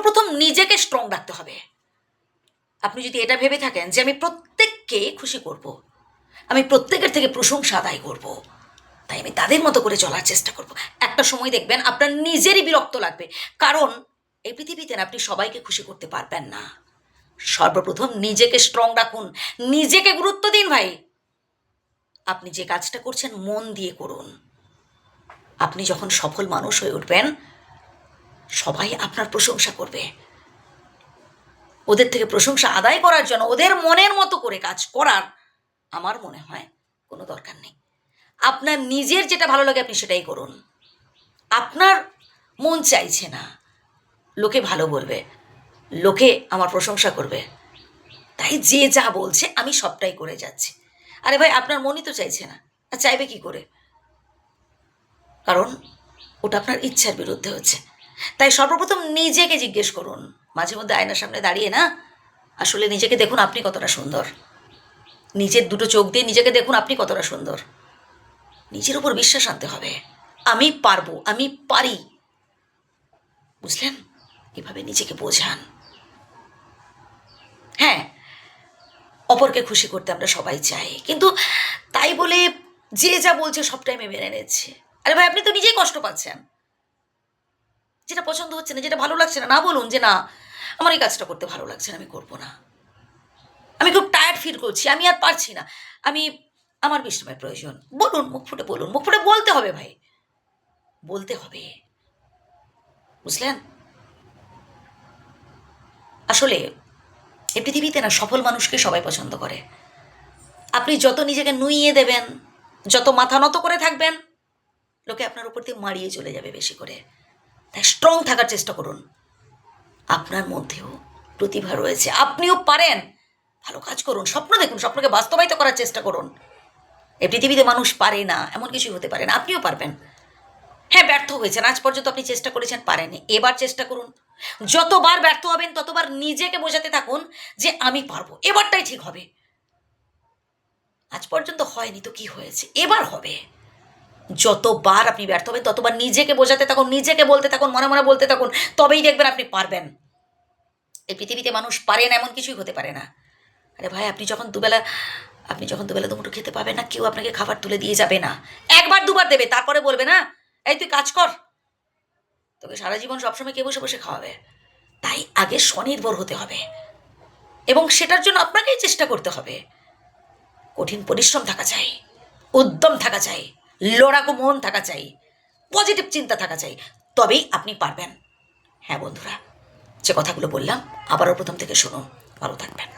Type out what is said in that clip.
প্রথম নিজেকে স্ট্রং রাখতে হবে। আপনি যদি এটা ভেবে থাকেন যে আমি প্রত্যেককে খুশি করব, আমি প্রত্যেকের থেকে প্রশংসা আদায় করব, তাই আমি তাদের মতো করে চলার চেষ্টা করব, একটা সময় দেখবেন আপনার নিজেরই বিরক্ত লাগবে। কারণ এই পৃথিবীতে আপনি সবাইকে খুশি করতে পারবেন না। সর্বপ্রথম নিজেকে স্ট্রং রাখুন, নিজেকে গুরুত্ব দিন ভাই। আপনি যে কাজটা করছেন মন দিয়ে করুন। আপনি যখন সফল মানুষ হয়ে উঠবেন, সবাই আপনার প্রশংসা করবে। ওদের থেকে প্রশংসা আদায় করার জন্য ওদের মনের মতো করে কাজ করার আমার মনে হয় কোনো দরকার নেই। আপনার নিজের যেটা ভালো লাগে আপনি সেটাই করুন। আপনার মন চাইছে না লোকে ভালো বলবে, লোকে আমার প্রশংসা করবে, তাই যে যা বলছে আমি সবটাই করে যাচ্ছি। আরে ভাই, আপনার মনই তো চাইছে না, আর চাইবে কি করে? কারণ ওটা আপনার ইচ্ছার বিরুদ্ধে হচ্ছে। তাই সর্বপ্রথম নিজেকে জিজ্ঞেস করুন, মাঝে মধ্যে আয়নার সামনে দাঁড়িয়ে না, আসলে নিজেকে দেখুন আপনি কতটা সুন্দর। নিজের দুটো চোখ দিয়ে নিজেকে দেখুন আপনি কতটা সুন্দর। নিজের উপর বিশ্বাস আনতে হবে। আমি পারবো, আমি পারি। বুঝলেন? এভাবে নিজেকে বোঝান। হ্যাঁ, অপরকে খুশি করতে আমরা সবাই চাই, কিন্তু তাই বলে যে যা বলছে সবটাই আমি মেনে নিচ্ছি। আরে ভাই, আপনি তো নিজেই কষ্ট পাচ্ছেন। যেটা পছন্দ হচ্ছে না, যেটা ভালো লাগছে না, না বলুন যে না আমার এই কাজটা করতে ভালো লাগছে না, আমি করবো না, আমি খুব টায়ার্ড ফিল করছি, আমি আর পারছি না, আমার বিশ্রামের প্রয়োজন। বলুন, মুখ ফুটে বলুন, মুখ ফুটে বলতে হবে ভাই, বলতে হবে। বুঝলেন? আসলে এই পৃথিবীতে না সফল মানুষকে সবাই পছন্দ করে। আপনি যত নিজেকে নুইয়ে দেবেন, যত মাথা নত করে থাকবেন, লোকে আপনার উপর দিয়ে মারিয়ে চলে যাবে বেশি করে। তাই স্ট্রং থাকার চেষ্টা করুন। আপনার মধ্যেও প্রতিভা রয়েছে, আপনিও পারেন। ভালো কাজ করুন, স্বপ্ন দেখুন, স্বপ্নকে বাস্তবায়িত করার চেষ্টা করুন। এই পৃথিবীতে মানুষ পারে না এমন কিছুই হতে পারে না, আপনিও পারবেন। হ্যাঁ, ব্যর্থ হয়েছেন, আজ পর্যন্ত আপনি চেষ্টা করেছেন, পারেননি, এবার চেষ্টা করুন। যতবার ব্যর্থ হবেন ততবার নিজেকে বোঝাতে থাকুন যে আমি পারবো, এবারটাই ঠিক হবে। আজ পর্যন্ত হয়নি তো কি হয়েছে, এবার হবে। যতবার আপনি ব্যর্থ হবেন ততবার নিজেকে বোঝাতে থাকুন, নিজেকে বলতে থাকুন, মনে মনে বলতে থাকুন, তবেই দেখবেন আপনি পারবেন। এই পৃথিবীতে মানুষ পারে না এমন কিছুই হতে পারে না। আরে ভাই, আপনি যখন দুবেলা দুমুঠো খেতে পাবেন না, কেউ আপনাকে খাবার তুলে দিয়ে যাবে না। একবার দুবার দেবে, তারপরে বলবে না এই তুই কাজ কর, তোকে সারা জীবন সবসময় কে বসে বসে খাওয়াবে? তাই আগে স্বনির্ভর হতে হবে, এবং সেটার জন্য আপনাকেই চেষ্টা করতে হবে। কঠিন পরিশ্রম থাকা চাই, উদ্যম থাকা চাই, লড়াকু মন থাকা চাই, পজিটিভ চিন্তা থাকা চাই, তবেই আপনি পারবেন। হ্যাঁ বন্ধুরা, যে কথাগুলো বললাম আবারও প্রথম থেকে শুনুন। ভালো থাকবেন।